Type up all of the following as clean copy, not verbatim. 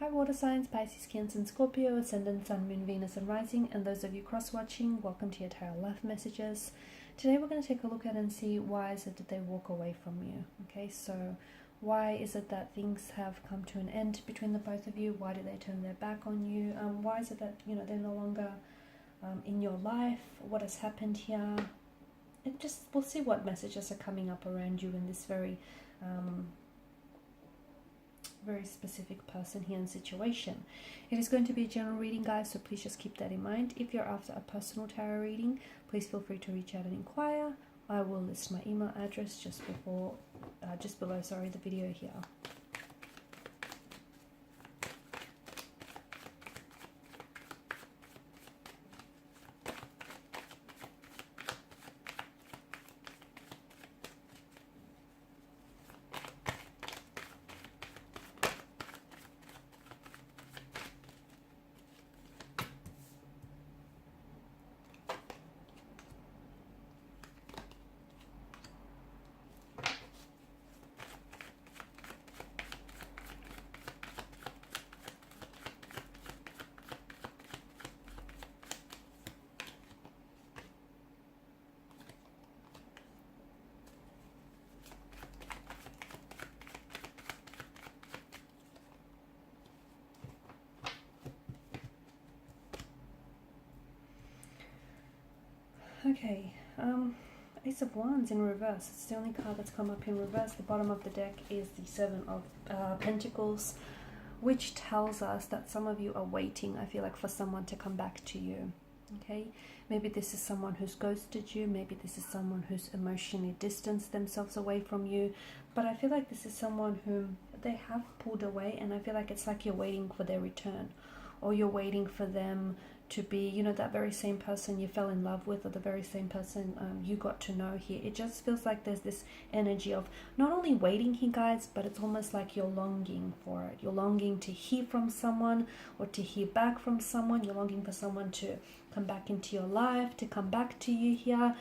Hi water signs, Pisces, Cancer and Scorpio, Ascendant, Sun, Moon, Venus and Rising, and those of you cross-watching, welcome to your tarot life messages. Today we're going to take a look at and see why is it that they walk away from you. Okay, so why is it that things have come to an end between the both of you? Why do they turn their back on you? Why is it that, you know, they're no longer in your life? What has happened here? And just, we'll see what messages are coming up around you in this very specific person here and situation. It is going to be a general reading, guys, so please just keep that in mind. If you're after a personal tarot reading, please feel free to reach out and inquire. I will list my email address just below the video here. Okay, Ace of Wands in reverse. It's the only card that's come up in reverse. The bottom of the deck is the Seven of Pentacles, which tells us that some of you are waiting, I feel like, for someone to come back to you. Okay, maybe this is someone who's ghosted you, maybe this is someone who's emotionally distanced themselves away from you, but I feel like this is someone whom they have pulled away, and I feel like it's like you're waiting for their return, or you're waiting for them to be, you know, that very same person you fell in love with, or the very same person you got to know here. It just feels like there's this energy of not only waiting here, guys, but it's almost like you're longing for it. You're longing to hear from someone, or to hear back from someone. You're longing for someone to come back into your life, to come back to you here.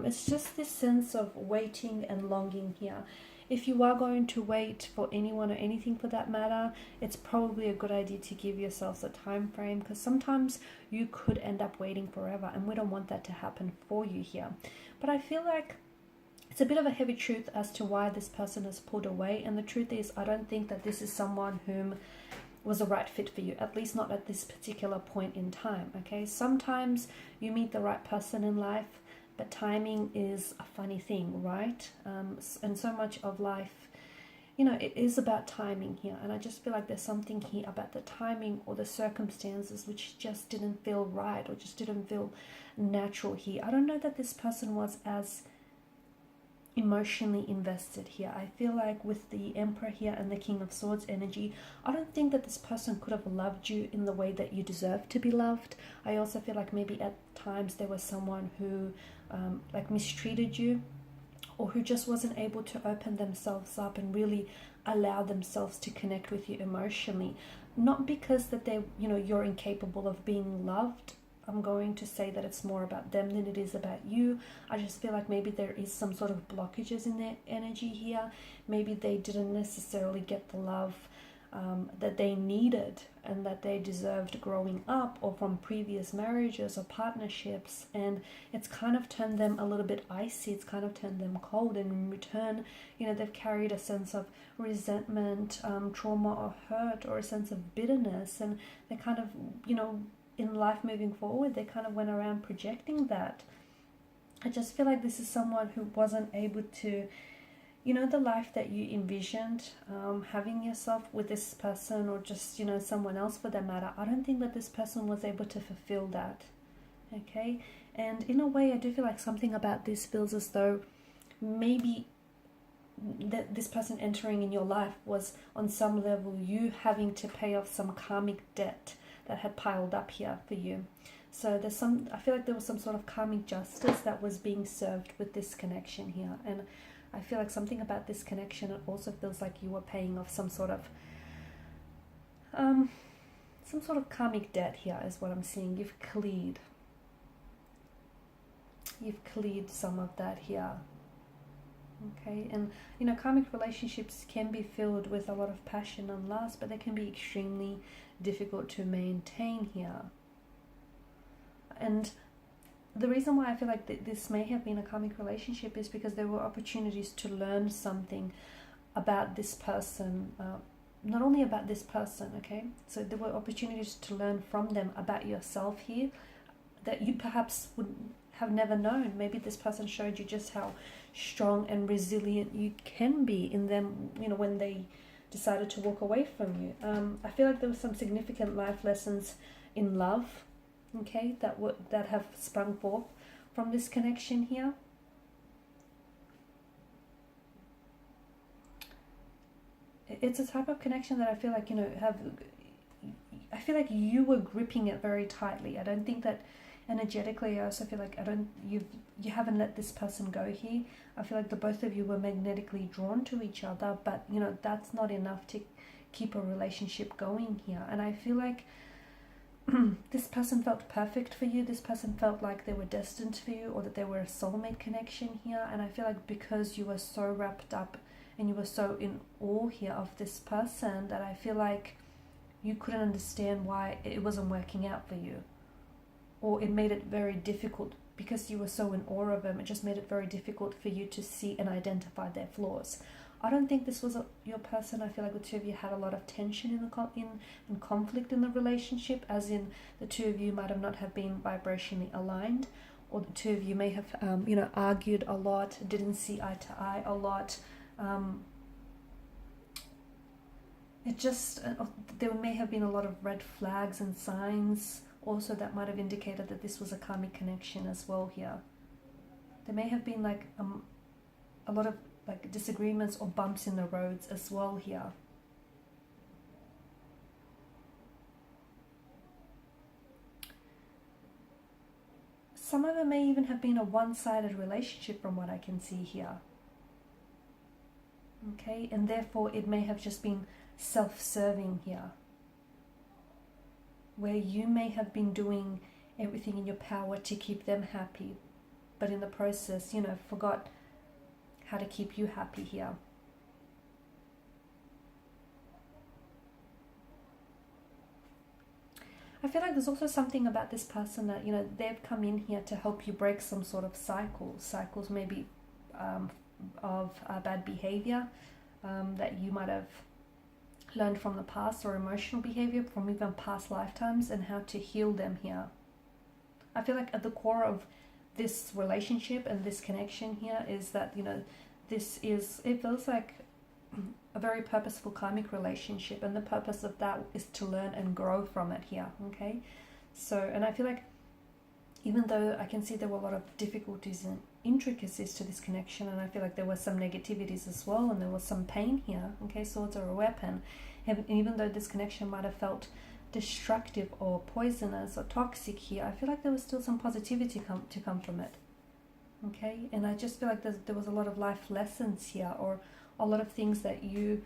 It's just this sense of waiting and longing here. If you are going to wait for anyone or anything for that matter, it's probably a good idea to give yourselves a time frame, because sometimes you could end up waiting forever, and we don't want that to happen for you here. But I feel like it's a bit of a heavy truth as to why this person has pulled away, and the truth is, I don't think that this is someone whom was a right fit for you, at least not at this particular point in time. Okay, sometimes you meet the right person in life, but timing is a funny thing, right? And so much of life, you know, it is about timing here. And I just feel like there's something here about the timing or the circumstances which just didn't feel right, or just didn't feel natural here. I don't know that this person was as emotionally invested here. I feel like with the Emperor here and the King of Swords energy, I don't think that this person could have loved you in the way that you deserve to be loved. I also feel like maybe at times there was someone who like mistreated you, or who just wasn't able to open themselves up and really allow themselves to connect with you emotionally. Not because that they, you know, you're incapable of being loved. I'm going to say that it's more about them than it is about you. I just feel like maybe there is some sort of blockages in their energy here. Maybe they didn't necessarily get the love that they needed and that they deserved growing up, or from previous marriages or partnerships, and it's kind of turned them a little bit icy. It's kind of turned them cold, and in return, you know, they've carried a sense of resentment, trauma or hurt, or a sense of bitterness, and they kind of, you know, in life moving forward, they kind of went around projecting that. I just feel like this is someone who wasn't able to, you know, the life that you envisioned having yourself with this person, or just, you know, someone else for that matter. I don't think that this person was able to fulfill that. Okay, and in a way, I do feel like something about this feels as though maybe that this person entering in your life was on some level you having to pay off some karmic debt that had piled up here for you. So there's some, I feel like there was some sort of karmic justice that was being served with this connection here. And I feel like something about this connection, it also feels like you were paying off some sort of karmic debt here is what I'm seeing. You've cleared some of that here. Okay, and you know, karmic relationships can be filled with a lot of passion and lust, but they can be extremely difficult to maintain here. And the reason why I feel like this may have been a karmic relationship is because there were opportunities to learn something about this person, not only about this person, okay? So there were opportunities to learn from them about yourself here that you perhaps would have never known. Maybe this person showed you just how strong and resilient you can be in them, you know, when they decided to walk away from you. I feel like there were some significant life lessons in love, okay, that have sprung forth from this connection here. It's a type of connection that I feel like, you know, I feel like you were gripping it very tightly. I don't think that energetically, I also feel like you haven't let this person go here. I feel like the both of you were magnetically drawn to each other, but you know, that's not enough to keep a relationship going here. And I feel like this person felt perfect for you. This person felt like they were destined for you, or that they were a soulmate connection here. And I feel like because you were so wrapped up and you were so in awe here of this person, that I feel like you couldn't understand why it wasn't working out for you, or it made it very difficult because you were so in awe of them. It just made it very difficult for you to see and identify their flaws. I don't think this was your person. I feel like the two of you had a lot of tension in conflict in the relationship, as in the two of you might have not have been vibrationally aligned, or the two of you may have you know, argued a lot, didn't see eye to eye a lot. It just there may have been a lot of red flags and signs also that might have indicated that this was a karmic connection as well here. There may have been like a lot of like disagreements or bumps in the roads as well here. Some of it may even have been a one-sided relationship from what I can see here. Okay, and therefore it may have just been self-serving here, where you may have been doing everything in your power to keep them happy, but in the process, you know, forgot how to keep you happy here. I feel like there's also something about this person that, you know, they've come in here to help you break some sort of cycles maybe of bad behavior that you might have learned from the past, or emotional behavior from even past lifetimes, and how to heal them here. I feel like at the core of this relationship and this connection here is that, you know, it feels like a very purposeful karmic relationship, and the purpose of that is to learn and grow from it here, okay? So, and I feel like even though I can see there were a lot of difficulties and intricacies to this connection, and I feel like there were some negativities as well, and there was some pain here, okay? Swords are a weapon. And even though this connection might have felt destructive or poisonous or toxic here, I feel like there was still some positivity to come from it, okay? And I just feel like there was a lot of life lessons here, or a lot of things that you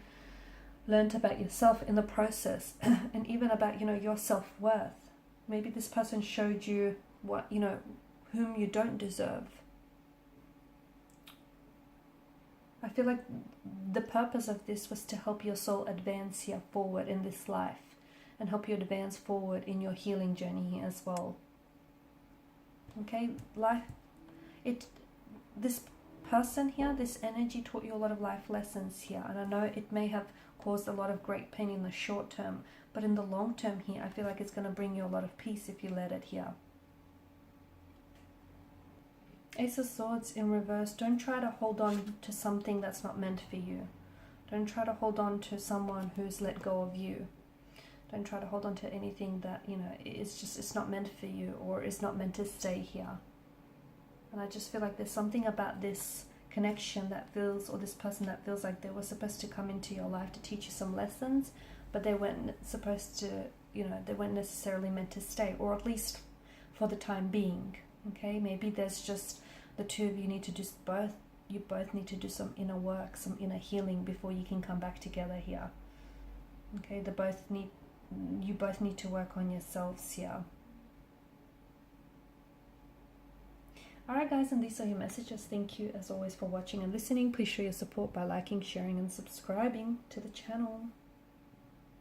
learned about yourself in the process, and even about, you know, your self-worth. Maybe this person showed you what, you know, whom you don't deserve. I feel like the purpose of this was to help your soul advance here forward in this life, and help you advance forward in your healing journey here as well. Okay, this person here, this energy taught you a lot of life lessons here, and I know it may have caused a lot of great pain in the short term, but in the long term here, I feel like it's going to bring you a lot of peace if you let it here. Ace of Swords in reverse. Don't try to hold on to something that's not meant for you. Don't try to hold on to someone who's let go of you. Don't try to hold on to anything that, you know, it's not meant for you, or is not meant to stay here. And I just feel like there's something about this connection that feels, or this person that feels like they were supposed to come into your life to teach you some lessons, but they weren't supposed to, you know, they weren't necessarily meant to stay, or at least for the time being. Okay, maybe there's just the two of you need to do both. You both need to do some inner work, some inner healing before you can come back together here. Okay, you both need to work on yourselves here. Alright guys, and these are your messages. Thank you as always for watching and listening. Please show your support by liking, sharing and subscribing to the channel.